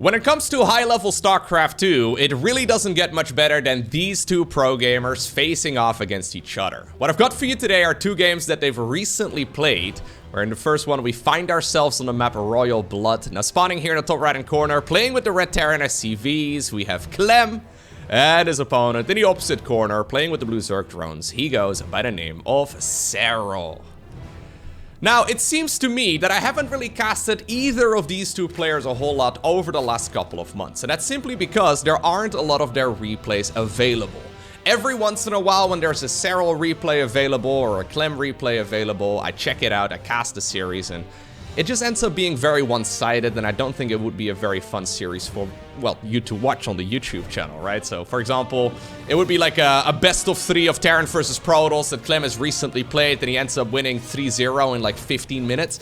When it comes to high-level StarCraft 2, it really doesn't get much better than these two pro gamers facing off against each other. What I've got for you today are two games that they've recently played, where in the first one we find ourselves on the map Royal Blood. Now spawning here in the top right-hand corner, playing with the red Terran SCVs, we have Clem, and his opponent in the opposite corner, playing with the blue Zerg drones. He goes by the name of Serral. Now, it seems to me that I haven't really casted either of these two players a whole lot over the last couple of months, and that's simply because there aren't a lot of their replays available. Every once in a while when there's a Serral replay available or a Clem replay available, I check it out, I cast the series, and it just ends up being very one-sided, and I don't think it would be a very fun series for, well, you to watch on the YouTube channel, right? So, for example, it would be like a best of 3 of Terran versus Protoss that Clem has recently played, and he ends up winning 3-0 in like 15 minutes.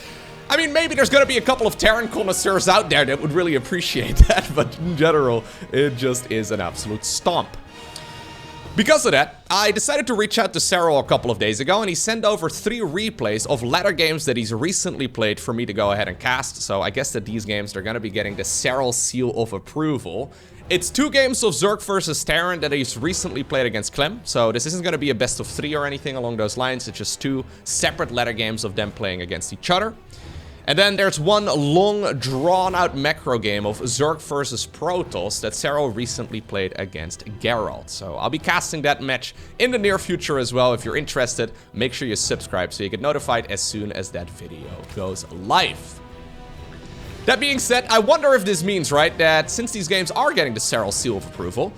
I mean, maybe there's gonna be a couple of Terran connoisseurs out there that would really appreciate that, but in general, it just is an absolute stomp. Because of that, I decided to reach out to Serral a couple of days ago, and he sent over 3 replays of ladder games that he's recently played for me to go ahead and cast. So I guess that these games are gonna be getting the Serral seal of approval. It's 2 games of Zerg versus Terran that he's recently played against Clem. So this isn't gonna be a best of 3 or anything along those lines. It's just 2 separate ladder games of them playing against each other. And then there's one long, drawn-out macro game of Zerg versus Protoss that Serral recently played against Geralt. So I'll be casting that match in the near future as well. If you're interested, make sure you subscribe so you get notified as soon as that video goes live. That being said, I wonder if this means, right, that since these games are getting the Serral seal of approval,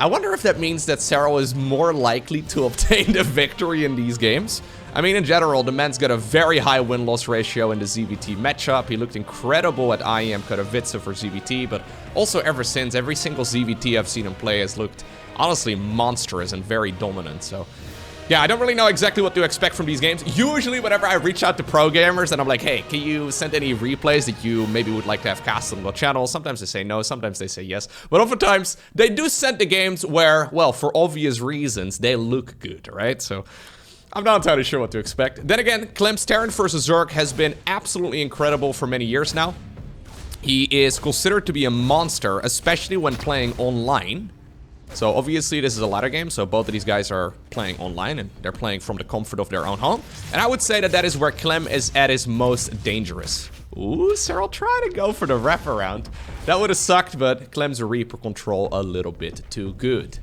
I wonder if that means that Serral is more likely to obtain the victory in these games. I mean, in general, the man's got a very high win-loss ratio in the ZVT matchup. He looked incredible at IEM Katowice for ZVT, but also ever since, every single ZVT I've seen him play has looked, honestly, monstrous and very dominant. So, yeah, I don't really know exactly what to expect from these games. Usually, whenever I reach out to pro gamers and I'm like, hey, can you send any replays that you maybe would like to have cast on the channel? Sometimes they say no, sometimes they say yes. But oftentimes, they do send the games where, well, for obvious reasons, they look good, right? So I'm not entirely sure what to expect. Then again, Clem's Terran vs. Zerg has been absolutely incredible for many years now. He is considered to be a monster, especially when playing online. So obviously this is a ladder game, so both of these guys are playing online and they're playing from the comfort of their own home. And I would say that that is where Clem is at his most dangerous. Ooh, Serral trying to go for the wraparound. That would have sucked, but Clem's Reaper control a little bit too good.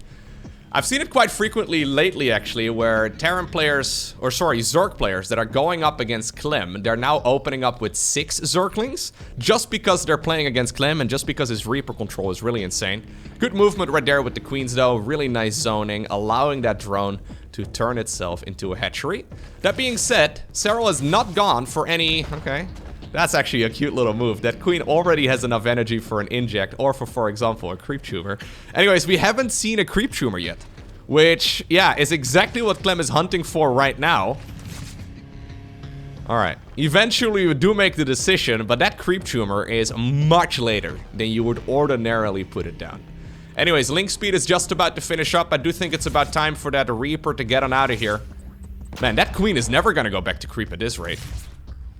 I've seen it quite frequently lately, actually, where Terran players, or sorry, Zerg players that are going up against Clem, they're now opening up with 6 Zerglings, just because they're playing against Clem and just because his Reaper control is really insane. Good movement right there with the Queens, though. Really nice zoning, allowing that drone to turn itself into a hatchery. That being said, Serral has not gone for any, okay, that's actually a cute little move. That queen already has enough energy for an inject or for example, a creep tumor. Anyways, we haven't seen a creep tumor yet, which, yeah, is exactly what Clem is hunting for right now. Alright, eventually we do make the decision, but that creep tumor is much later than you would ordinarily put it down. Anyways, link speed is just about to finish up. I do think it's about time for that Reaper to get on out of here. Man, that queen is never gonna go back to creep at this rate.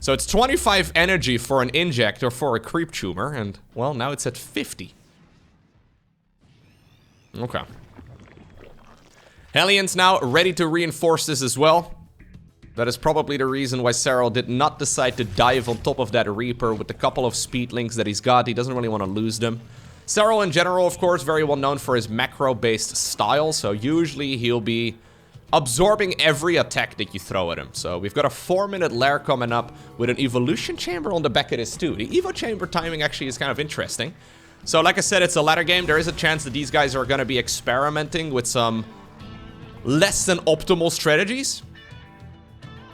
So it's 25 energy for an inject or for a creep tumor, and, well, now it's at 50. Okay. Hellions now ready to reinforce this as well. That is probably the reason why Serral did not decide to dive on top of that Reaper with the couple of speed links that he's got. He doesn't really want to lose them. Serral in general, of course, very well known for his macro-based style, so usually he'll be absorbing every attack that you throw at him. So we've got a 4-minute lair coming up with an evolution chamber on the back of this too. The evo chamber timing actually is kind of interesting. So like I said, it's a ladder game. There is a chance that these guys are going to be experimenting with some less than optimal strategies.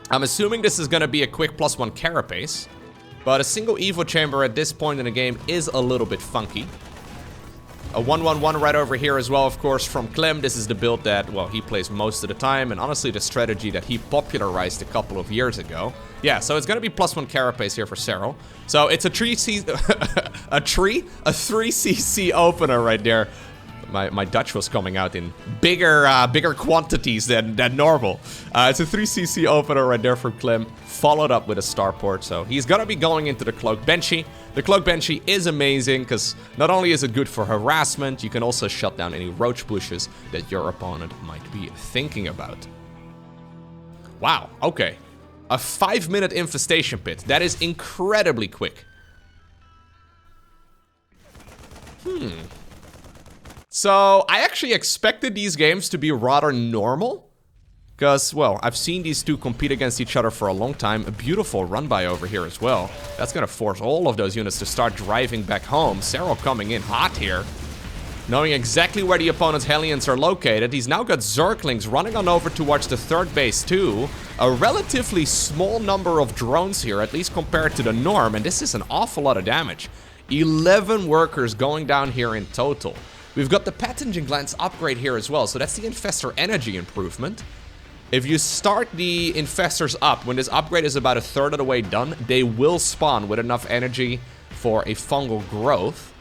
I'm assuming this is going to be a quick +1 carapace, but a single evo chamber at this point in the game is a little bit funky. A 1-1-1 right over here as well, of course, from Clem. This is the build that, well, he plays most of the time, and honestly the strategy that he popularized a couple of years ago. Yeah, so it's gonna be +1 carapace here for Serral. So it's a 3cc opener right there. My Dutch was coming out in bigger quantities than normal. It's a 3cc opener right there from Clem, followed up with a starport. So he's gonna be going into the Cloak Benchy. The Cloak Benchy is amazing because not only is it good for harassment, you can also shut down any roach bushes that your opponent might be thinking about. Wow, okay. A 5-minute infestation pit. That is incredibly quick. So, I actually expected these games to be rather normal. Because, well, I've seen these two compete against each other for a long time. A beautiful run-by over here as well. That's going to force all of those units to start driving back home. Serral coming in hot here. Knowing exactly where the opponent's Hellions are located. He's now got Zerglings running on over towards the third base too. A relatively small number of drones here, at least compared to the norm. And this is an awful lot of damage. 11 workers going down here in total. We've got the Pathogen Glands upgrade here as well, so that's the Infestor energy improvement. If you start the Infestors up, when this upgrade is about a third of the way done, they will spawn with enough energy for a fungal growth.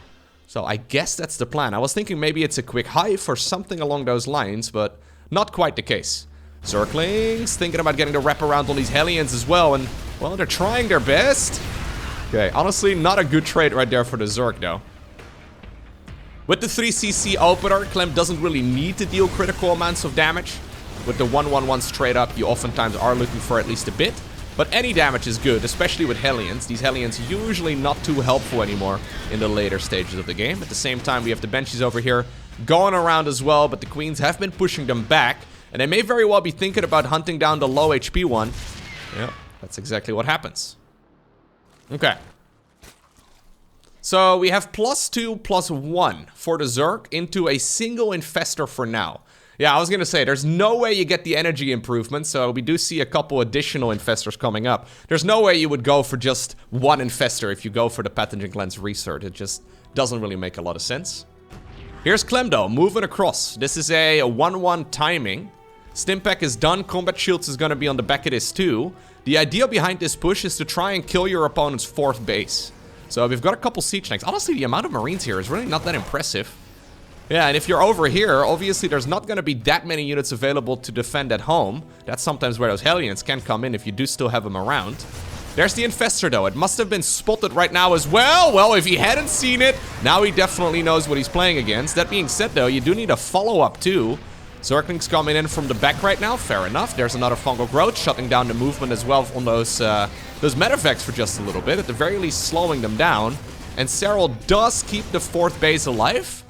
So I guess that's the plan. I was thinking maybe it's a quick hive or something along those lines, but not quite the case. Zerglings thinking about getting the wraparound on these Hellions as well, and, well, they're trying their best. Okay, honestly, not a good trade right there for the Zerg, though. With the 3cc opener, Clem doesn't really need to deal critical amounts of damage. With the 1-1-1 straight up, you oftentimes are looking for at least a bit. But any damage is good, especially with Hellions. These Hellions usually not too helpful anymore in the later stages of the game. At the same time, we have the Banshees over here going around as well, but the Queens have been pushing them back. And they may very well be thinking about hunting down the low HP one. Yeah, that's exactly what happens. Okay. So we have +2, +1 for the Zerg into a single Infestor for now. Yeah, I was gonna say, there's no way you get the energy improvement, so we do see a couple additional Infestors coming up. There's no way you would go for just one Infestor if you go for the Pathogen Glands Research. It just doesn't really make a lot of sense. Here's Clem though, moving across. This is a 1-1 timing. Stimpack is done, Combat Shields is gonna be on the back of this too. The idea behind this push is to try and kill your opponent's 4th base. So we've got a couple siege tanks. Honestly, the amount of Marines here is really not that impressive. Yeah, and if you're over here, obviously there's not going to be that many units available to defend at home. That's sometimes where those Hellions can come in if you do still have them around. There's the Infestor though. It must have been spotted right now as well. Well, if he hadn't seen it, now he definitely knows what he's playing against. That being said though, you do need a follow-up too. Zerglings coming in from the back right now. Fair enough. There's another fungal growth, shutting down the movement as well on those medevacs for just a little bit. At the very least, slowing them down. And Serral does keep the 4th base alive.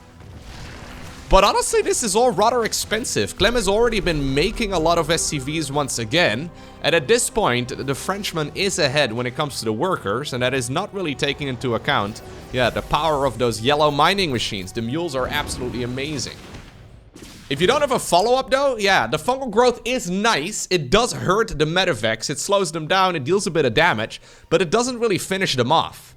But honestly, this is all rather expensive. Clem has already been making a lot of SCVs once again. And at this point, the Frenchman is ahead when it comes to the workers. And that is not really taking into account, yeah, the power of those yellow mining machines. The mules are absolutely amazing. If you don't have a follow-up though, yeah, the fungal growth is nice. It does hurt the medevacs. It slows them down. It deals a bit of damage. But it doesn't really finish them off.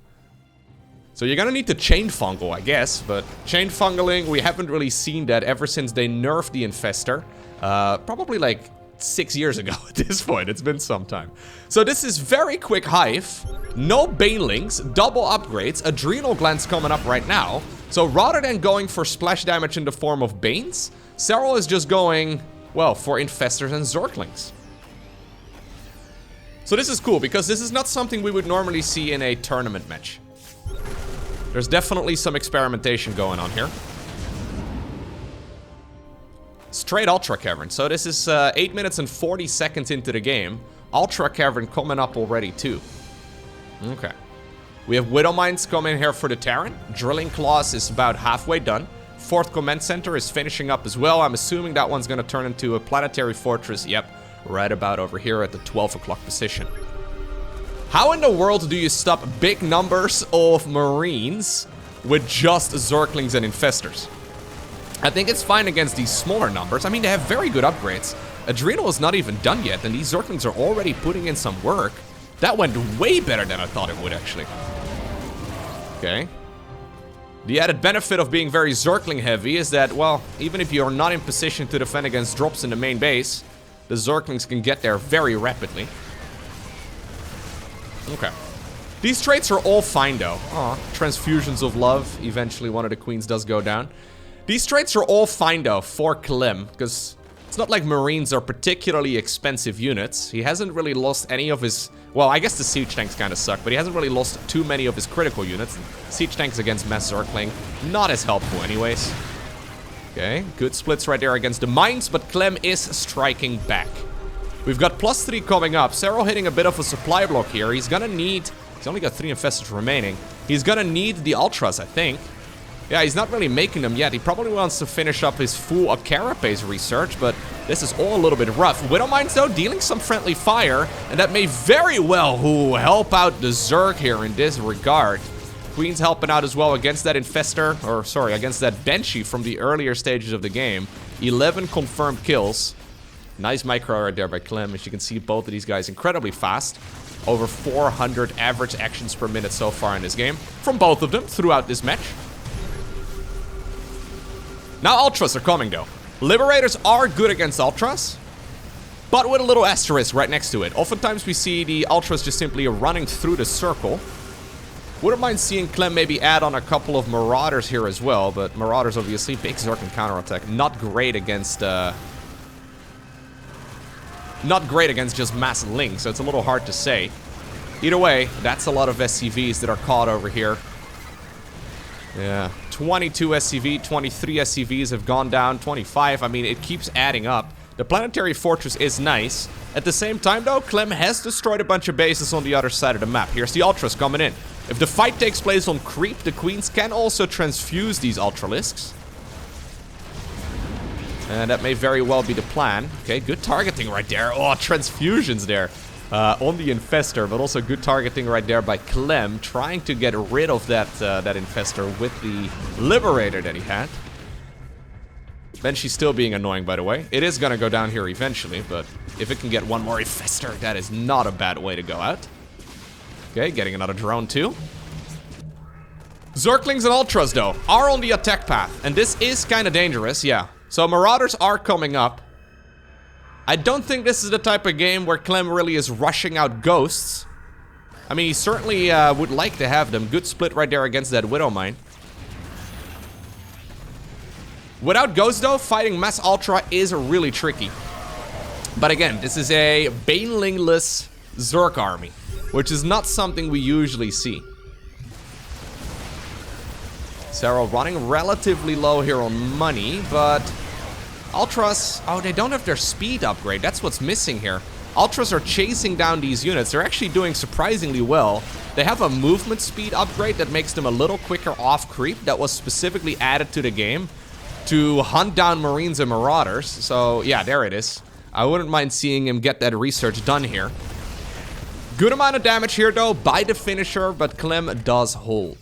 So you're gonna need to chain fungal, I guess. But chain fungaling, we haven't really seen that ever since they nerfed the Infestor. Probably like 6 years ago at this point. It's been some time. So this is very quick hive. No banelings, double upgrades, adrenal glands coming up right now. So rather than going for splash damage in the form of banes, Serral is just going, well, for Infestors and Zerglings. So this is cool, because this is not something we would normally see in a tournament match. There's definitely some experimentation going on here. Straight Ultra Cavern. So this is 8 minutes and 40 seconds into the game. Ultra Cavern coming up already too. Okay. We have Widow Mines coming here for the Terran. Drilling Claws is about halfway done. 4th Command Center is finishing up as well. I'm assuming that one's going to turn into a Planetary Fortress. Yep, right about over here at the 12 o'clock position. How in the world do you stop big numbers of Marines with just Zerglings and Infestors? I think it's fine against these smaller numbers. I mean, they have very good upgrades. Adrenal is not even done yet, and these Zerglings are already putting in some work. That went way better than I thought it would, actually. Okay. The added benefit of being very Zergling heavy is that, well, even if you're not in position to defend against drops in the main base, the Zerglings can get there very rapidly. Okay. These traits are all fine, though. Aw, transfusions of love. Eventually, one of the queens does go down. These traits are all fine though for Clem, because it's not like Marines are particularly expensive units. He hasn't really lost any of his... Well, I guess the siege tanks kind of suck, but he hasn't really lost too many of his critical units. Siege tanks against mass Zergling, not as helpful anyways. Okay, good splits right there against the mines, but Clem is striking back. We've got +3 coming up. Serral hitting a bit of a supply block here. He's gonna need... He's only got 3 infestors remaining. He's gonna need the ultras, I think. Yeah, he's not really making them yet. He probably wants to finish up his full carapace research, but this is all a little bit rough. Widow Mines, though, dealing some friendly fire, and that may very well help out the Zerg here in this regard. Queen's helping out as well against that infestor, or sorry, against that Banshee from the earlier stages of the game. 11 confirmed kills. Nice micro right there by Clem. As you can see, both of these guys incredibly fast. Over 400 average actions per minute so far in this game, from both of them throughout this match. Now Ultras are coming though. Liberators are good against Ultras, but with a little asterisk right next to it. Oftentimes we see the Ultras just simply running through the circle. Wouldn't mind seeing Clem maybe add on a couple of Marauders here as well, but Marauders obviously, big Zerg and counterattack. Not great against just mass Link, so it's a little hard to say. Either way, that's a lot of SCVs that are caught over here. Yeah, 22 SCV, 23 SCVs have gone down, 25. I mean, it keeps adding up. The planetary fortress is nice. At the same time, though, Clem has destroyed a bunch of bases on the other side of the map. Here's the Ultras coming in. If the fight takes place on creep, the Queens can also transfuse these Ultralisks. And that may very well be the plan. Okay, good targeting right there. Oh, transfusions there. On the Infestor, but also good targeting right there by Clem, trying to get rid of that Infestor with the Liberator that he had. Banshee's still being annoying, by the way. It is gonna go down here eventually, but if it can get one more Infestor, that is not a bad way to go out. Okay, getting another drone too. Zerglings and Ultras, though, are on the attack path, and this is kind of dangerous, yeah. So Marauders are coming up. I don't think this is the type of game where Clem really is rushing out ghosts. I mean, he certainly would like to have them. Good split right there against that Widow Mine. Without ghosts, though, fighting Mass Ultra is really tricky. But again, this is a Banelingless Zerg army, which is not something we usually see. Serral running relatively low here on money, but... Ultras, oh, they don't have their speed upgrade. That's what's missing here. Ultras are chasing down these units. They're actually doing surprisingly well. They have a movement speed upgrade that makes them a little quicker off creep. That was specifically added to the game to hunt down Marines and Marauders. So, yeah, there it is. I wouldn't mind seeing him get that research done here. Good amount of damage here, though, by the finisher, but Clem does hold.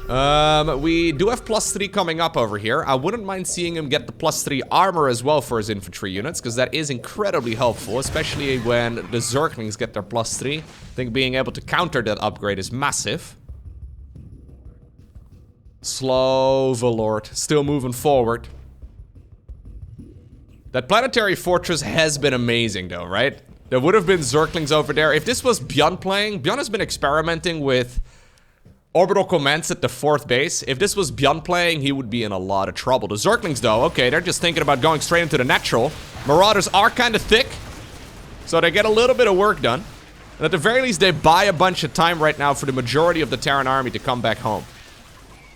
We do have +3 coming up over here. I wouldn't mind seeing him get the +3 armor as well for his infantry units, because that is incredibly helpful, especially when the Zerglings get their +3. I think being able to counter that upgrade is massive. Slow Valord, still moving forward. That planetary fortress has been amazing though, right? There would have been Zerglings over there. If this was Bjorn playing, Bjorn has been experimenting with orbital commands at the 4th base. If this was Bjorn playing, he would be in a lot of trouble. The Zerglings, though, okay, they're just thinking about going straight into the natural. Marauders are kind of thick, so they get a little bit of work done. And at the very least, they buy a bunch of time right now for the majority of the Terran army to come back home.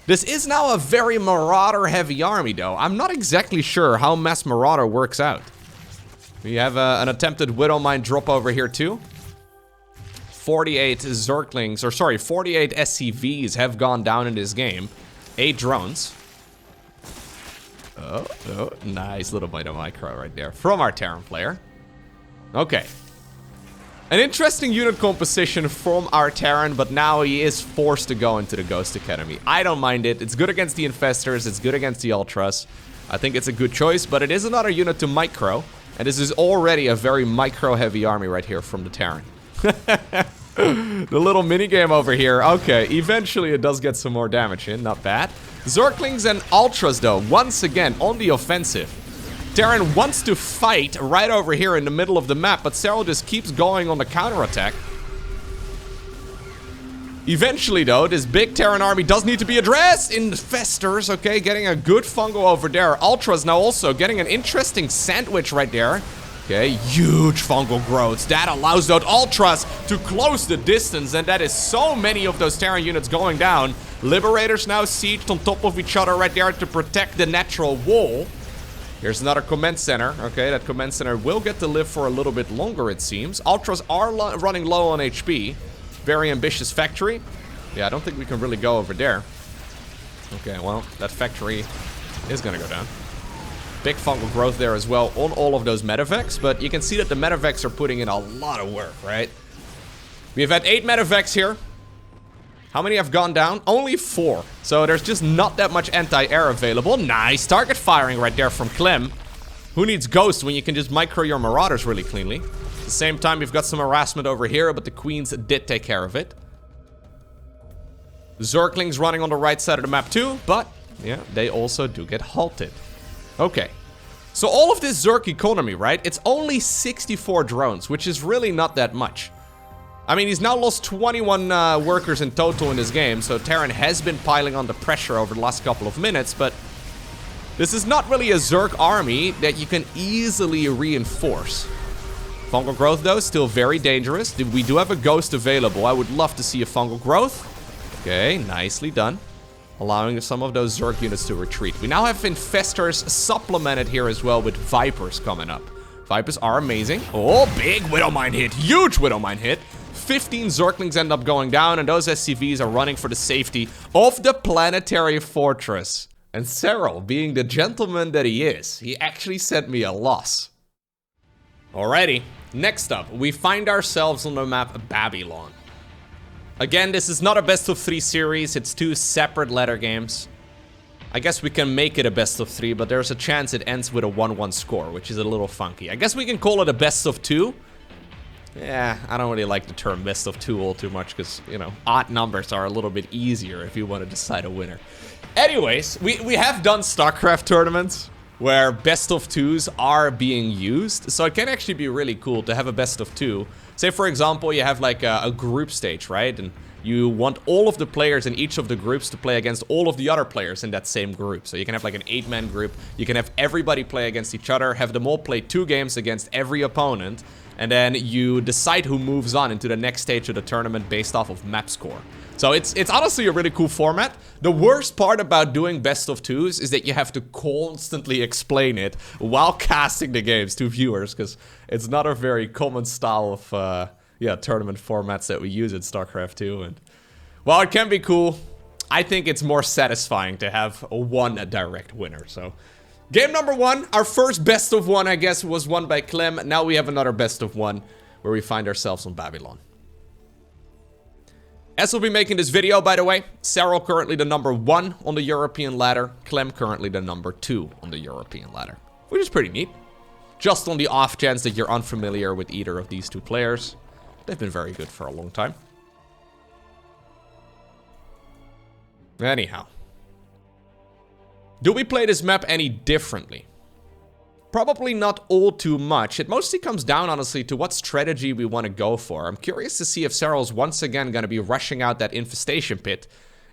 This is now a very Marauder-heavy army, though. I'm not exactly sure how Mass Marauder works out. We have an attempted Widow Mine drop over here, too. 48 Zerglings, or sorry, 48 SCVs have gone down in this game. 8 drones. Oh, nice little bit of micro right there from our Terran player. Okay. An interesting unit composition from our Terran, but now he is forced to go into the Ghost Academy. I don't mind it. It's good against the Infestors, it's good against the Ultras. I think it's a good choice, but it is another unit to micro. And this is already a very micro-heavy army right here from the Terran. The little minigame over here. Okay, eventually it does get some more damage in. Not bad. Zerglings and Ultras, though, once again on the offensive. Terran wants to fight right over here in the middle of the map, but Serral just keeps going on the counterattack. Eventually, though, this big Terran army does need to be addressed. Infestors, okay, getting a good fungal over there. Ultras now also getting an interesting sandwich right there. Okay, huge fungal growths. That allows those Ultras to close the distance, and that is so many of those Terran units going down. Liberators now sieged on top of each other right there to protect the natural wall. Here's another command center. Okay, that command center will get to live for a little bit longer, it seems. Ultras are running low on HP. Very ambitious factory. Yeah, I don't think we can really go over there. Okay, well, that factory is gonna go down. Big fungal growth there as well on all of those medevacs, but you can see that the medevacs are putting in a lot of work, right? We've had 8 medevacs here. How many have gone down? Only 4. So there's just not that much anti-air available. Nice target firing right there from Clem. Who needs Ghost when you can just micro your Marauders really cleanly? At the same time, we've got some harassment over here, but the Queens did take care of it. Zerglings running on the right side of the map too, but yeah, they also do get halted. Okay. So all of this Zerg economy, right? It's only 64 drones, which is really not that much. I mean, he's now lost 21 workers in total in this game, so Terran has been piling on the pressure over the last couple of minutes, but this is not really a Zerg army that you can easily reinforce. Fungal growth, though, still very dangerous. We do have a Ghost available. I would love to see a fungal growth. Okay, nicely done. Allowing some of those Zerg units to retreat. We now have Infestors supplemented here as well with Vipers coming up. Vipers are amazing. Oh, big Widowmine hit. Huge Widowmine hit. 15 Zerglings end up going down, and those SCVs are running for the safety of the planetary fortress. And Serral, being the gentleman that he is, he actually sent me a loss. Alrighty, next up, we find ourselves on the map Babylon. Again, this is not a best of 3 series, it's 2 separate ladder games. I guess we can make it a best of 3, but there's a chance it ends with a 1-1 score, which is a little funky. I guess we can call it a best of 2. Yeah, I don't really like the term best of 2 all too much, because, you know, odd numbers are a little bit easier if you want to decide a winner. Anyways, we have done StarCraft tournaments where best of 2s are being used, so it can actually be really cool to have a best of 2. Say, for example, you have like a group stage, right? And you want all of the players in each of the groups to play against all of the other players in that same group. So you can have like an 8-man group, you can have everybody play against each other, have them all play 2 games against every opponent, and then you decide who moves on into the next stage of the tournament based off of map score. So it's honestly a really cool format. The worst part about doing best of 2s is that you have to constantly explain it while casting the games to viewers, because it's not a very common style of tournament formats that we use in StarCraft 2. And while it can be cool, I think it's more satisfying to have one direct winner. So game number 1, our first best of 1, I guess, was won by Clem. Now we have another best of 1 where we find ourselves on Babylon. As we'll be making this video, by the way, Serral currently the number 1 on the European ladder, Clem currently the number 2 on the European ladder, which is pretty neat. Just on the off chance that you're unfamiliar with either of these 2 players, they've been very good for a long time. Anyhow, do we play this map any differently? Probably not all too much. It mostly comes down, honestly, to what strategy we want to go for. I'm curious to see if Serral's once again going to be rushing out that infestation pit.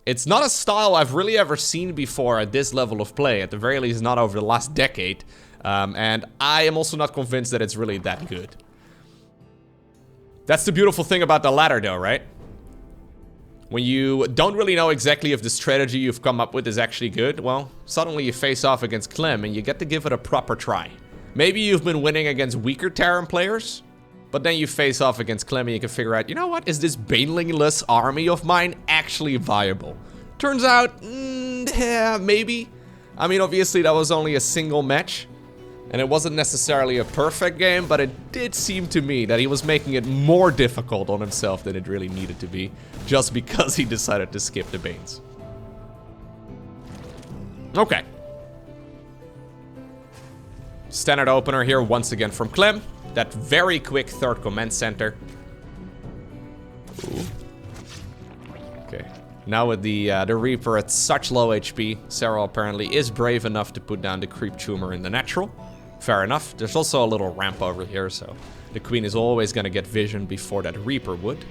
It's not a style I've really ever seen before at this level of play, at the very least not over the last decade. And I am also not convinced that it's really that good. That's the beautiful thing about the ladder though, right? When you don't really know exactly if the strategy you've come up with is actually good, well, suddenly you face off against Clem and you get to give it a proper try. Maybe you've been winning against weaker Terran players, but then you face off against Clem and you can figure out, you know what, is this banelingless army of mine actually viable? Turns out, yeah, maybe. I mean, obviously that was only a single match, and it wasn't necessarily a perfect game, but it did seem to me that he was making it more difficult on himself than it really needed to be, just because he decided to skip the Banes. Okay. Standard opener here once again from Clem. That very quick 3rd command center. Ooh. Okay. Now with the Reaper at such low HP, Serral apparently is brave enough to put down the Creep Tumor in the natural. Fair enough. There's also a little ramp over here, so the Queen is always going to get vision before that Reaper would.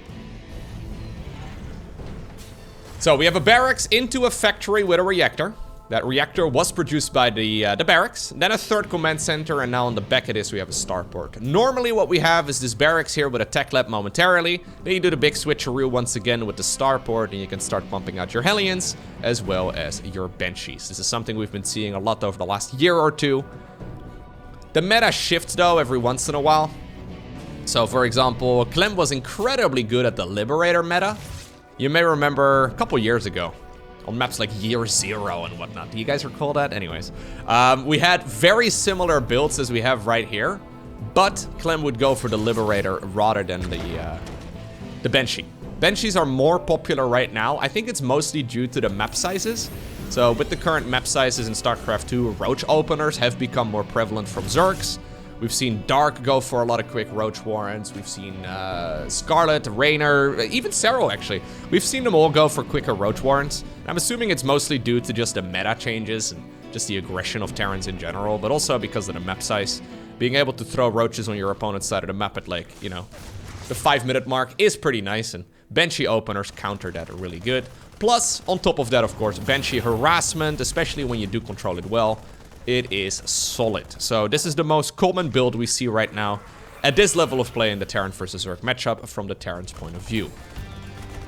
So we have a barracks into a factory with a reactor. That reactor was produced by the barracks. Then a third command center, and now on the back of this we have a starport. Normally what we have is this barracks here with a tech lab momentarily. Then you do the big switcheroo once again with the starport, and you can start pumping out your Hellions as well as your Banshees. This is something we've been seeing a lot over the last year or two. The meta shifts though every once in a while. So for example, Clem was incredibly good at the Liberator meta. You may remember a couple years ago. On maps like Year Zero and whatnot. Do you guys recall that? Anyways, we had very similar builds as we have right here, but Clem would go for the Liberator rather than the Banshee. Banshees are more popular right now. I think it's mostly due to the map sizes. So with the current map sizes in StarCraft 2, Roach openers have become more prevalent from Zergs. We've seen Dark go for a lot of quick Roach warrants. We've seen Scarlet, Raynor, even Serral actually. We've seen them all go for quicker Roach warrants. I'm assuming it's mostly due to just the meta changes and just the aggression of Terrans in general, but also because of the map size. Being able to throw Roaches on your opponent's side of the map at like, you know, the 5-minute mark is pretty nice, and Banshee openers counter that really good. Plus, on top of that, of course, Banshee harassment, especially when you do control it well. It is solid. So this is the most common build we see right now at this level of play in the Terran versus Zerg matchup from the Terran's point of view.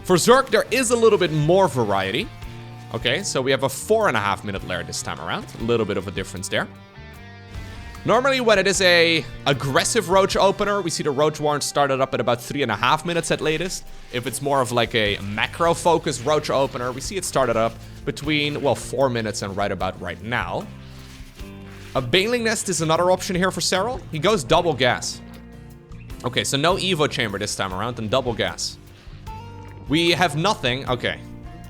For Zerg, there is a little bit more variety. Okay, so we have a 4.5 minute lair this time around. A little bit of a difference there. Normally when it is a aggressive Roach opener, we see the Roach warrant started up at about 3.5 minutes at latest. If it's more of like a macro focused Roach opener, we see it started up between, well, 4 minutes and right about right now. A Baneling Nest is another option here for Serral. He goes double gas. Okay, so no Evo Chamber this time around and double gas. We have nothing. Okay.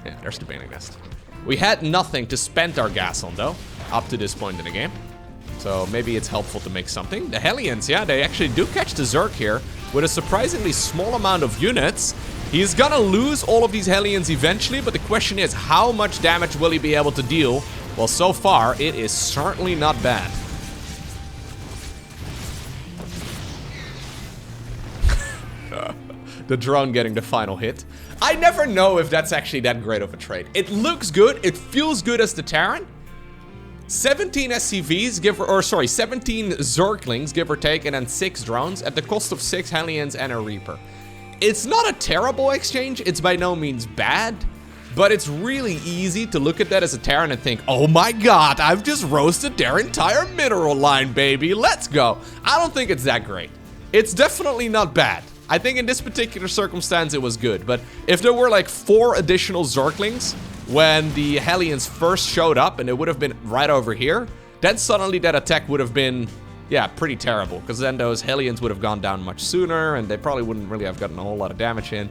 Yeah, there's the Baneling Nest. We had nothing to spend our gas on, though, up to this point in the game. So maybe it's helpful to make something. The Hellions, yeah, they actually do catch the Zerg here with a surprisingly small amount of units. He's gonna lose all of these Hellions eventually, but the question is, how much damage will he be able to deal? Well, so far, it is certainly not bad. The drone getting the final hit. I never know if that's actually that great of a trade. It looks good, it feels good as the Terran. 17 SCVs, 17 Zerglings, give or take, and then 6 drones at the cost of 6 Hellions and a Reaper. It's not a terrible exchange, it's by no means bad. But it's really easy to look at that as a Terran and think, oh my god, I've just roasted their entire mineral line, baby. Let's go. I don't think it's that great. It's definitely not bad. I think in this particular circumstance it was good. But if there were like 4 additional Zerglings when the Hellions first showed up and it would have been right over here, then suddenly that attack would have been, yeah, pretty terrible. Because then those Hellions would have gone down much sooner and they probably wouldn't really have gotten a whole lot of damage in.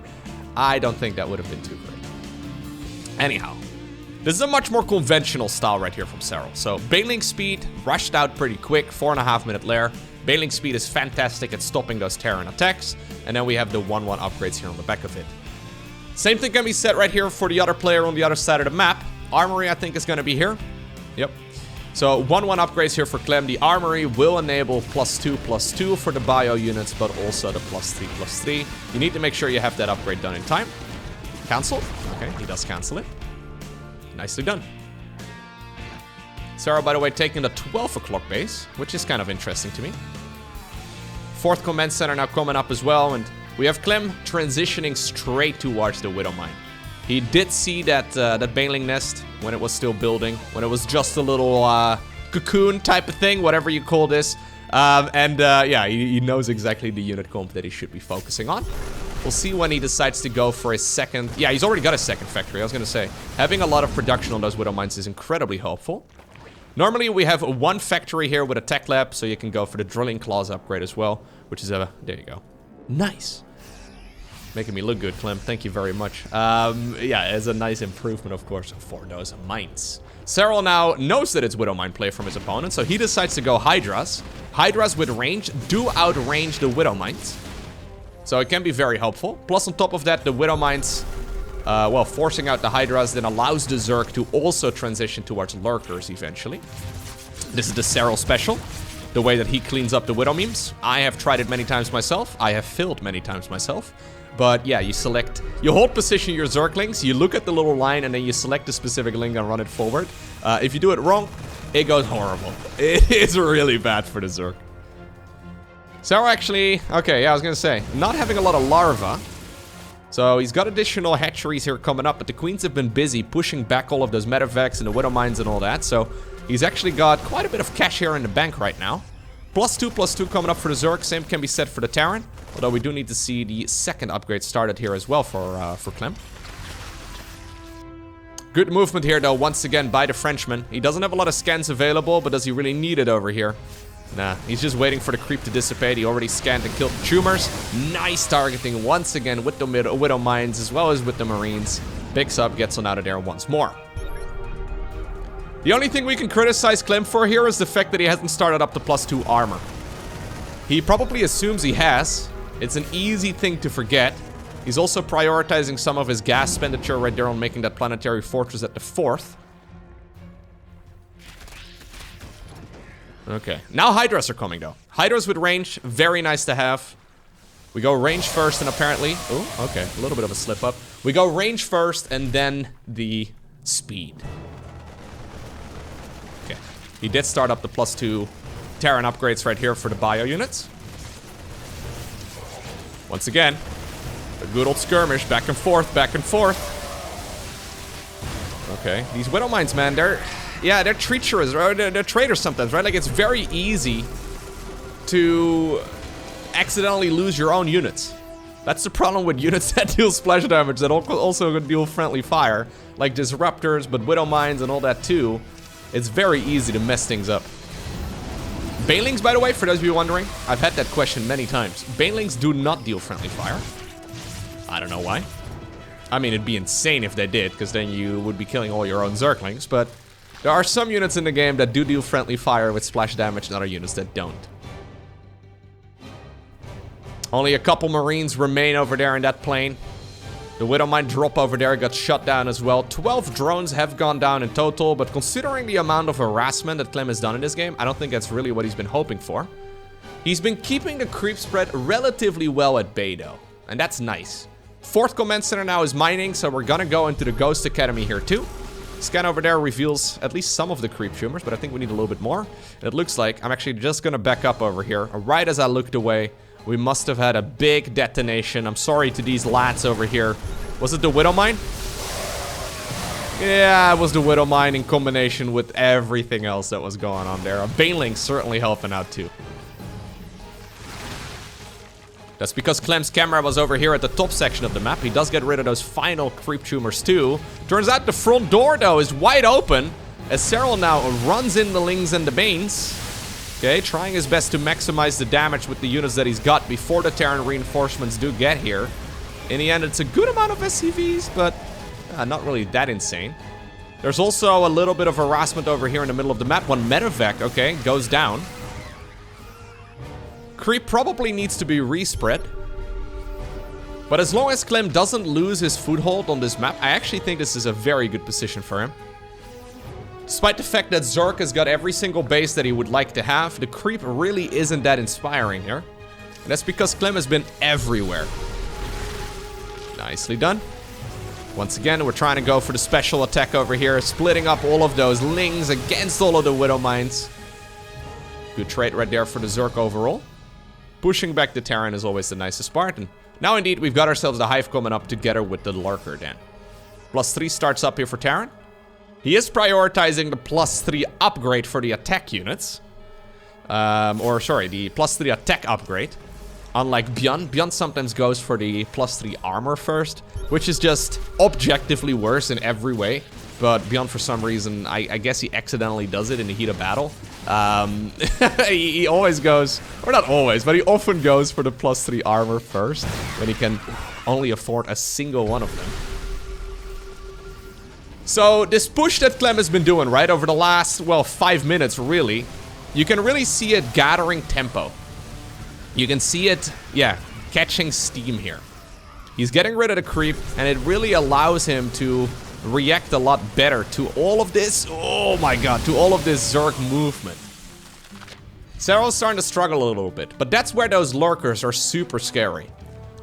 I don't think that would have been too great. Anyhow, this is a much more conventional style right here from Serral. So, Baneling speed, rushed out pretty quick, 4.5 minute lair. Baneling speed is fantastic at stopping those Terran attacks. And then we have the 1-1 upgrades here on the back of it. Same thing can be said right here for the other player on the other side of the map. Armory, I think, is going to be here. Yep. So, 1-1 upgrades here for Clem. The Armory will enable +2/+2 for the bio units, but also the +3/+3. You need to make sure you have that upgrade done in time. Cancel? Okay, he does cancel it. Nicely done. Serral, by the way, taking the 12 o'clock base, which is kind of interesting to me. 4th command center now coming up as well, and we have Clem transitioning straight towards the Widow Mine. He did see that that Baneling Nest when it was still building, when it was just a little cocoon type of thing, whatever you call this. Yeah, he knows exactly the unit comp that he should be focusing on. We'll see when he decides to go for his second. Yeah, he's already got a second factory. I was going to say, having a lot of production on those Widow Mines is incredibly helpful. Normally, we have 1 factory here with a tech lab, so you can go for the Drilling Claws upgrade as well, which is a... There you go. Nice. Making me look good, Clem. Thank you very much. Yeah, it's a nice improvement, of course, for those mines. Serral now knows that it's Widow Mine play from his opponent, so he decides to go Hydras. Hydras with range do outrange the Widow Mines. So it can be very helpful. Plus, on top of that, the Widow Mines, well, forcing out the Hydras then allows the Zerg to also transition towards Lurkers eventually. This is the Serral special. The way that he cleans up the Widow memes. I have tried it many times myself. I have failed many times myself. But yeah, you hold position your Zerglings, you look at the little line, and then you select a specific link and run it forward. If you do it wrong, it goes horrible. It is really bad for the Zerg. Serral actually, okay, yeah, I was gonna say, not having a lot of larvae. So he's got additional hatcheries here coming up, but the queens have been busy pushing back all of those medevacs and the widow mines and all that. So he's actually got quite a bit of cash here in the bank right now. +2/+2 coming up for the Zerg. Same can be said for the Terran. Although we do need to see the second upgrade started here as well for Clem. Good movement here though, once again by the Frenchman. He doesn't have a lot of scans available, but does he really need it over here? Nah, he's just waiting for the creep to dissipate. He already scanned and killed the tumors. Nice targeting once again with the widow mines as well as with the marines. Picks up, gets on out of there once more. The only thing we can criticize Clem for here is the fact that he hasn't started up the +2 armor. He probably assumes he has. It's an easy thing to forget. He's also prioritizing some of his gas expenditure right there on making that planetary fortress at the 4th. Okay, now Hydras are coming though. Hydras with range, very nice to have. We go range first and apparently... Oh, okay, a little bit of a slip up. We go range first and then the speed. Okay, he did start up the +2 Terran upgrades right here for the bio units. Once again, a good old skirmish, back and forth, back and forth. Okay, these widow mines, man, they're treacherous, or they're traitors sometimes, right? Like, it's very easy to accidentally lose your own units. That's the problem with units that deal splash damage that also deal friendly fire, like disruptors, but widow mines and all that too. It's very easy to mess things up. Banelings, by the way, for those of you wondering, I've had that question many times. Banelings do not deal friendly fire. I don't know why. I mean, it'd be insane if they did, because then you would be killing all your own Zerglings, but there are some units in the game that do deal friendly fire with splash damage and other units that don't. Only a couple Marines remain over there in that plane. The widow mine drop over there got shut down as well. 12 drones have gone down in total, but considering the amount of harassment that Clem has done in this game, I don't think that's really what he's been hoping for. He's been keeping the creep spread relatively well at bay though, and that's nice. 4th command center now is mining, so we're gonna go into the Ghost Academy here too. Scan over there reveals at least some of the creep tumors, but I think we need a little bit more. It looks like I'm actually just gonna back up over here. Right as I looked away, we must have had a big detonation. I'm sorry to these lads over here. Was it the widow mine? Yeah, it was the widow mine in combination with everything else that was going on there. A Baneling certainly helping out too. That's because Clem's camera was over here at the top section of the map. He does get rid of those final creep tumors too. Turns out the front door though is wide open as Serral now runs in the Lings and the Banes. Okay, trying his best to maximize the damage with the units that he's got before the Terran reinforcements do get here. In the end, it's a good amount of SCVs, but not really that insane. There's also a little bit of harassment over here in the middle of the map. One medevac, okay, goes down. Creep probably needs to be respread. But as long as Clem doesn't lose his foothold on this map, I actually think this is a very good position for him. Despite the fact that Zerg has got every single base that he would like to have, the creep really isn't that inspiring here. And that's because Clem has been everywhere. Nicely done. Once again, we're trying to go for the special attack over here, splitting up all of those Lings against all of the widow mines. Good trade right there for the Zerg overall. Pushing back the Terran is always the nicest part. And now indeed, we've got ourselves the Hive coming up together with the Lurker then. +3 starts up here for Terran. He is prioritizing the +3 upgrade for the attack units. The +3 attack upgrade. Unlike Bjorn. Bjorn sometimes goes for the +3 armor first, which is just objectively worse in every way. But Bjorn, for some reason, I guess he accidentally does it in the heat of battle. He always goes, or not always, but he often goes for the +3 armor first, when he can only afford a single one of them. So this push that Clem has been doing, right, over the last, well, 5 minutes, really, you can really see it gathering tempo. You can see it, yeah, catching steam here. He's getting rid of the creep, and it really allows him to react a lot better to all of this, oh my god, to all of this Zerg movement. Serral's starting to struggle a little bit, but that's where those lurkers are super scary.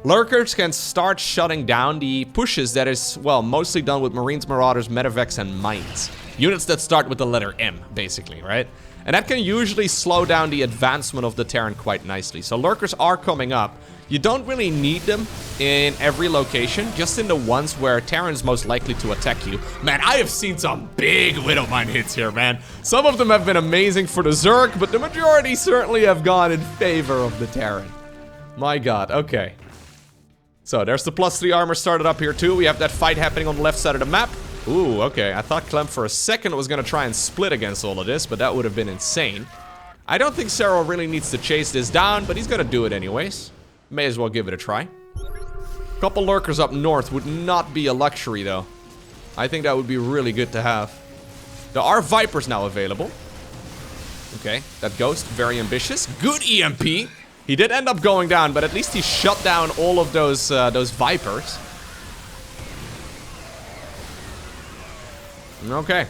Lurkers can start shutting down the pushes that is, well, mostly done with Marines, Marauders, Medevacs, and Mines. Units that start with the letter M, basically, right? And that can usually slow down the advancement of the Terran quite nicely. So Lurkers are coming up. You don't really need them in every location, just in the ones where Terran's most likely to attack you. Man, I have seen some big Widowmine hits here, man. Some of them have been amazing for the Zerg, but the majority certainly have gone in favor of the Terran. My god, okay. So there's the +3 armor started up here too. We have that fight happening on the left side of the map. Ooh, okay. I thought Clem for a second was gonna try and split against all of this, but that would have been insane. I don't think Serral really needs to chase this down, but he's gonna do it anyways. May as well give it a try. Couple lurkers up north would not be a luxury though. I think that would be really good to have. There are Vipers now available. Okay, that Ghost, very ambitious. Good EMP. He did end up going down, but at least he shut down all of those Vipers. Okay.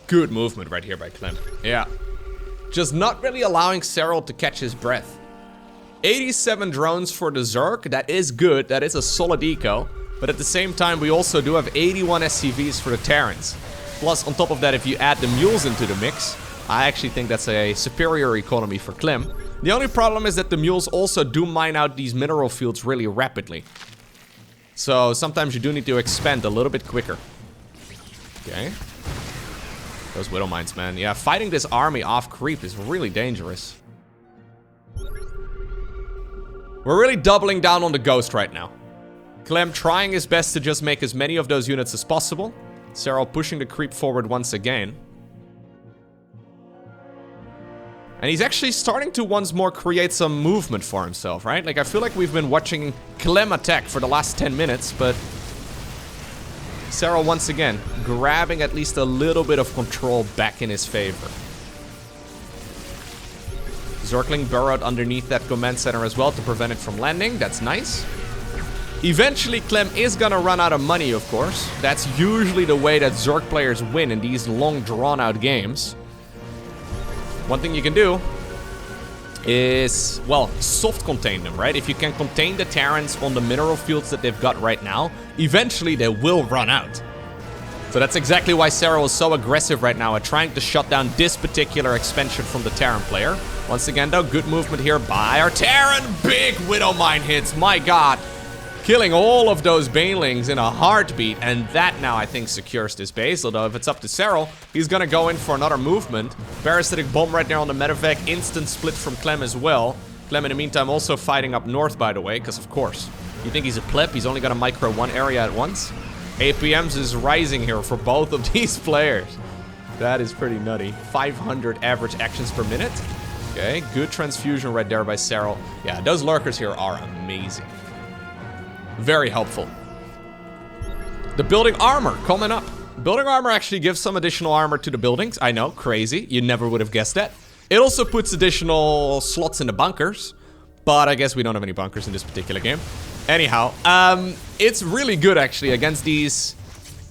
Good movement right here by Clem. Yeah. Just not really allowing Serral to catch his breath. 87 drones for the Zerg. That is good. That is a solid eco. But at the same time, we also do have 81 SCVs for the Terrans. Plus, on top of that, if you add the mules into the mix, I actually think that's a superior economy for Clem. The only problem is that the mules also do mine out these mineral fields really rapidly. So sometimes you do need to expand a little bit quicker. Okay. Those Widow Mines, man. Yeah, fighting this army off creep is really dangerous. We're really doubling down on the Ghost right now. Clem trying his best to just make as many of those units as possible. Serral pushing the creep forward once again. And he's actually starting to once more create some movement for himself, right? Like, I feel like we've been watching Clem attack for the last 10 minutes, but Serral once again grabbing at least a little bit of control back in his favor. Zergling burrowed underneath that command center as well to prevent it from landing. That's nice. Eventually, Clem is gonna run out of money, of course. That's usually the way that Zerg players win in these long, drawn-out games. One thing you can do is, well, soft contain them, right? If you can contain the Terrans on the mineral fields that they've got right now, eventually they will run out. So that's exactly why Serral is so aggressive right now at trying to shut down this particular expansion from the Terran player. Once again, though, good movement here by our Terran. Big Widowmine hits, my god. Killing all of those Banelings in a heartbeat, and that now I think secures this base. Although if it's up to Serral, he's gonna go in for another movement. Parasitic Bomb right there on the medevac, instant split from Clem as well. Clem in the meantime also fighting up north, by the way, because of course, you think he's a pleb, he's only gonna micro one area at once. APMs is rising here for both of these players. That is pretty nutty. 500 average actions per minute. Okay, good transfusion right there by Serral. Yeah, those lurkers here are amazing. Very helpful. The building armor coming up. Building armor actually gives some additional armor to the buildings. I know, crazy. You never would have guessed that. It also puts additional slots in the bunkers. But I guess we don't have any bunkers in this particular game. Anyhow, it's really good actually against these.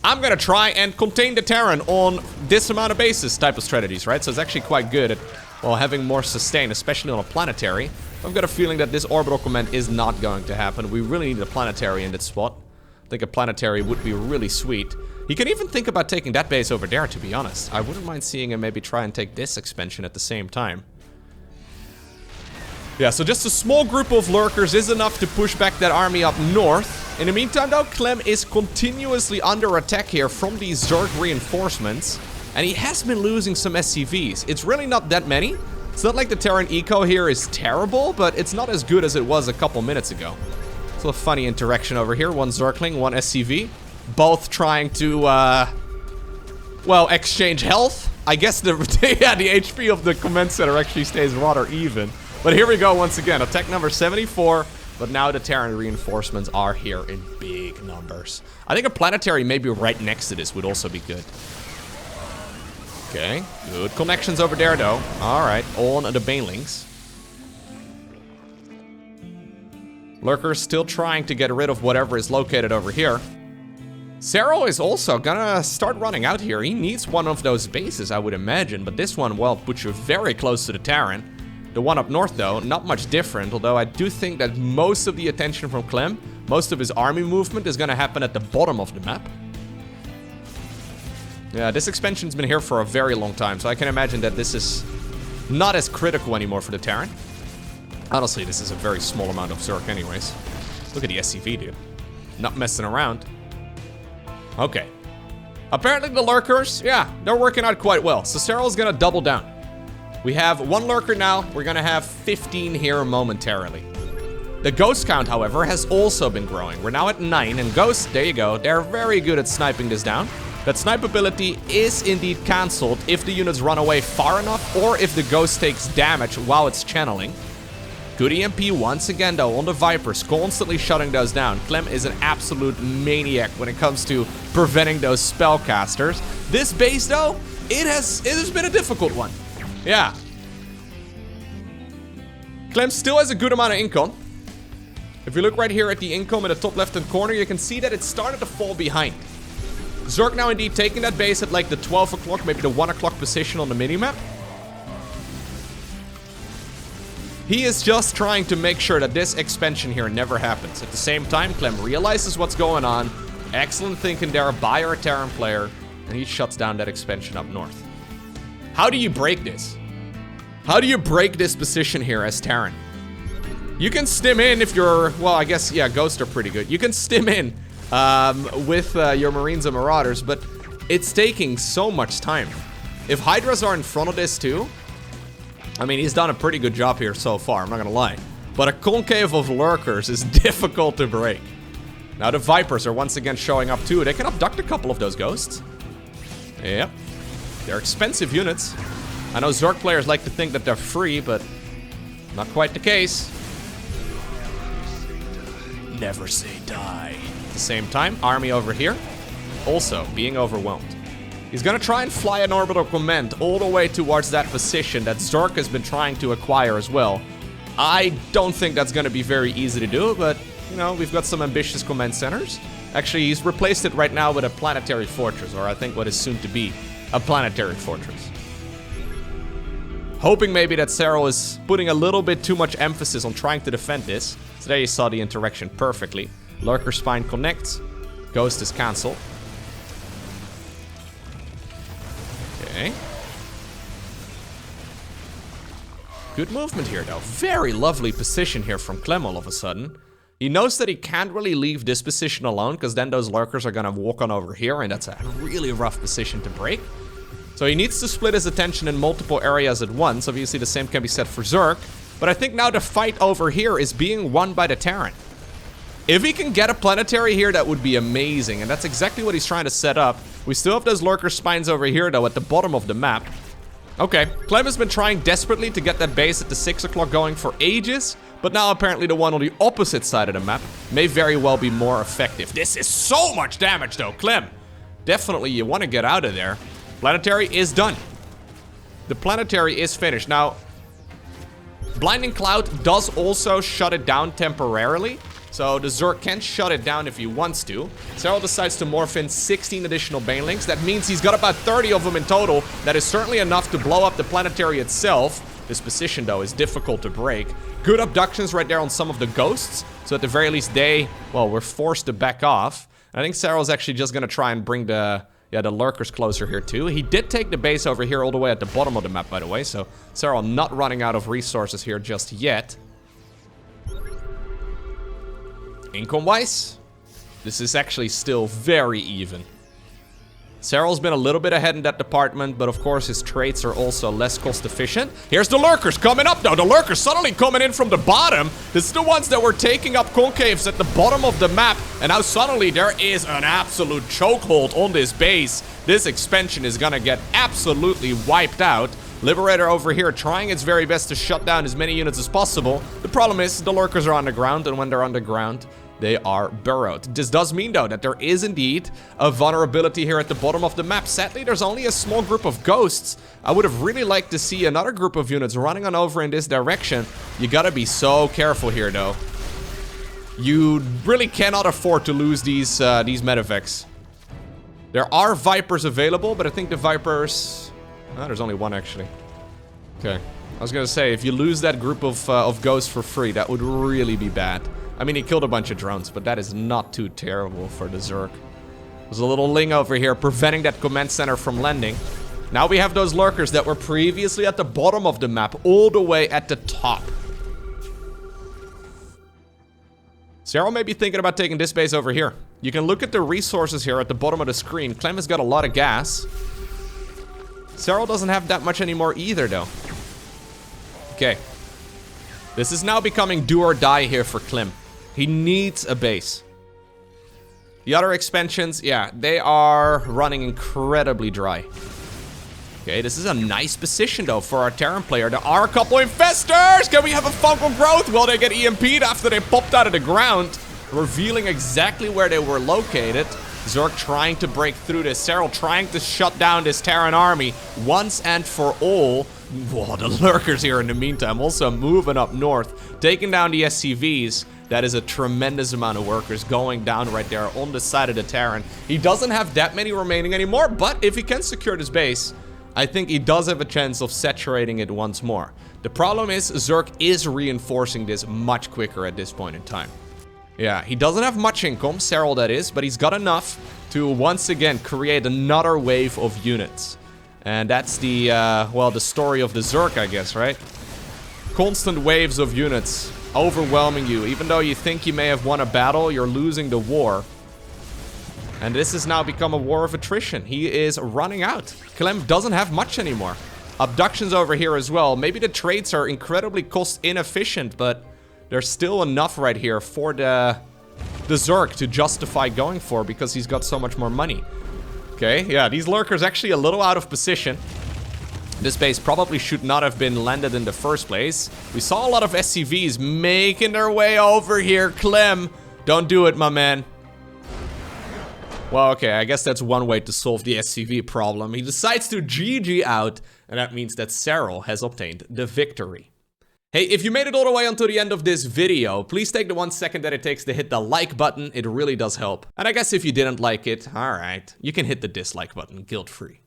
I'm gonna try and contain the Terran on this amount of bases type of strategies, right? So it's actually quite good at, well, having more sustain, especially on a planetary. I've got a feeling that this orbital command is not going to happen. We really need a planetary in that spot. I think a planetary would be really sweet. He can even think about taking that base over there, to be honest. I wouldn't mind seeing him maybe try and take this expansion at the same time. Yeah, so just a small group of lurkers is enough to push back that army up north. In the meantime, though, Clem is continuously under attack here from these Zerg reinforcements. And he has been losing some SCVs. It's really not that many. It's not like the Terran eco here is terrible, but it's not as good as it was a couple minutes ago. It's a funny interaction over here. One Zergling, one SCV. Both trying to, well, exchange health. I guess the HP of the command center actually stays rather even. But here we go once again. Attack number 74. But now the Terran reinforcements are here in big numbers. I think a planetary maybe right next to this would also be good. Okay, good connections over there though. Alright, on the Banelings. Lurkers still trying to get rid of whatever is located over here. Serral is also gonna start running out here. He needs one of those bases, I would imagine. But this one, well, puts you very close to the Terran. The one up north, though, not much different. Although I do think that most of the attention from Clem, most of his army movement is going to happen at the bottom of the map. Yeah, this expansion's been here for a very long time, so I can imagine that this is not as critical anymore for the Terran. Honestly, this is a very small amount of Zerg anyways. Look at the SCV, dude. Not messing around. Okay. Apparently the lurkers, yeah, they're working out quite well. So Serral's gonna double down. We have 1 lurker now. We're gonna have 15 here momentarily. The ghost count, however, has also been growing. We're now at 9, and ghosts, there you go, they're very good at sniping this down. That snipe ability is indeed cancelled if the units run away far enough or if the ghost takes damage while it's channeling. Good EMP once again, though, on the Vipers, constantly shutting those down. Clem is an absolute maniac when it comes to preventing those spellcasters. This base, though, it has been a difficult one. Yeah. Clem still has a good amount of income. If you look right here at the income in the top left-hand corner, you can see that it started to fall behind. Zerg now indeed taking that base at like the 12 o'clock, maybe the 1 o'clock position on the minimap. He is just trying to make sure that this expansion here never happens. At the same time, Clem realizes what's going on. Excellent thinking there by our Terran player. And he shuts down that expansion up north. How do you break this? How do you break this position here as Terran? You can stim in if you're... Well, I guess, yeah, ghosts are pretty good. You can stim in with your Marines and Marauders, but it's taking so much time. If Hydras are in front of this too... I mean, he's done a pretty good job here so far, I'm not gonna lie. But a concave of lurkers is difficult to break. Now the Vipers are once again showing up too. They can abduct a couple of those ghosts. Yep. They're expensive units. I know Zerg players like to think that they're free, but not quite the case. Never say die. At the same time, army over here, also being overwhelmed. He's gonna try and fly an orbital command all the way towards that position that Zerg has been trying to acquire as well. I don't think that's gonna be very easy to do, but, you know, we've got some ambitious command centers. Actually, he's replaced it right now with a planetary fortress, or I think what is soon to be a planetary fortress. Hoping maybe that Serral is putting a little bit too much emphasis on trying to defend this. So there you saw the interaction perfectly. Lurker Spine connects. Ghost is cancelled. Okay. Good movement here, though. Very lovely position here from Clem all of a sudden. He knows that he can't really leave this position alone, because then those lurkers are gonna walk on over here, and that's a really rough position to break. So he needs to split his attention in multiple areas at once. Obviously, the same can be said for Zerg. But I think now the fight over here is being won by the Terran. If he can get a planetary here, that would be amazing. And that's exactly what he's trying to set up. We still have those lurker spines over here, though, at the bottom of the map. Okay, Clem has been trying desperately to get that base at the 6 o'clock going for ages. But now apparently the one on the opposite side of the map may very well be more effective. This is so much damage, though, Clem. Definitely you want to get out of there. Planetary is done. The planetary is finished. Now, Blinding Cloud does also shut it down temporarily. So the Zerg can shut it down if he wants to. Serral decides to morph in 16 additional Banelings. That means he's got about 30 of them in total. That is certainly enough to blow up the planetary itself. This position, though, is difficult to break. Good abductions right there on some of the ghosts. So at the very least, they, well, were forced to back off. I think Serral's actually just going to try and bring the lurkers closer here, too. He did take the base over here all the way at the bottom of the map, by the way. So Serral not running out of resources here just yet. Income-wise, this is actually still very even. Serral's been a little bit ahead in that department, but of course his traits are also less cost efficient. Here's the lurkers coming up, though. The lurkers suddenly coming in from the bottom. This is the ones that were taking up concaves at the bottom of the map. And now suddenly there is an absolute chokehold on this base. This expansion is gonna get absolutely wiped out. Liberator over here trying its very best to shut down as many units as possible. The problem is the lurkers are underground, and when they're underground, they are burrowed. This does mean, though, that there is indeed a vulnerability here at the bottom of the map. Sadly, there's only a small group of ghosts. I would have really liked to see another group of units running on over in this direction. You gotta be so careful here, though. You really cannot afford to lose these medevacs. There are Vipers available, but I think the Vipers... Oh, there's only one, actually. Okay. I was gonna say, if you lose that group of ghosts for free, that would really be bad. I mean, he killed a bunch of drones, but that is not too terrible for the Zerg. There's a little Ling over here preventing that command center from landing. Now we have those lurkers that were previously at the bottom of the map, all the way at the top. Serral may be thinking about taking this base over here. You can look at the resources here at the bottom of the screen. Clem has got a lot of gas. Serral doesn't have that much anymore either, though. Okay. This is now becoming do or die here for Clem. He needs a base. The other expansions, yeah, they are running incredibly dry. Okay, this is a nice position, though, for our Terran player. There are a couple infestors! Can we have a fungal growth? Well, they get EMP'd after they popped out of the ground, revealing exactly where they were located. Zerg trying to break through this. Serral trying to shut down this Terran army once and for all. Whoa, the lurkers here in the meantime also moving up north, taking down the SCVs. That is a tremendous amount of workers going down right there on the side of the Terran. He doesn't have that many remaining anymore, but if he can secure this base, I think he does have a chance of saturating it once more. The problem is Zerg is reinforcing this much quicker at this point in time. Yeah, he doesn't have much income, Serral that is, but he's got enough to once again create another wave of units. And that's the, well, the story of the Zerg, I guess, right? Constant waves of units overwhelming you. Even though you think you may have won a battle, you're losing the war. And this has now become a war of attrition. He is running out. Clem doesn't have much anymore. Abductions over here as well. Maybe the trades are incredibly cost inefficient, but there's still enough right here for the Zerg to justify going for because he's got so much more money. Okay, yeah, these lurkers actually a little out of position. This base probably should not have been landed in the first place. We saw a lot of SCVs making their way over here. Clem, don't do it, my man. Well, okay, I guess that's one way to solve the SCV problem. He decides to GG out, and that means that Serral has obtained the victory. Hey, if you made it all the way until the end of this video, please take the 1 second that it takes to hit the like button. It really does help. And I guess if you didn't like it, alright, you can hit the dislike button guilt-free.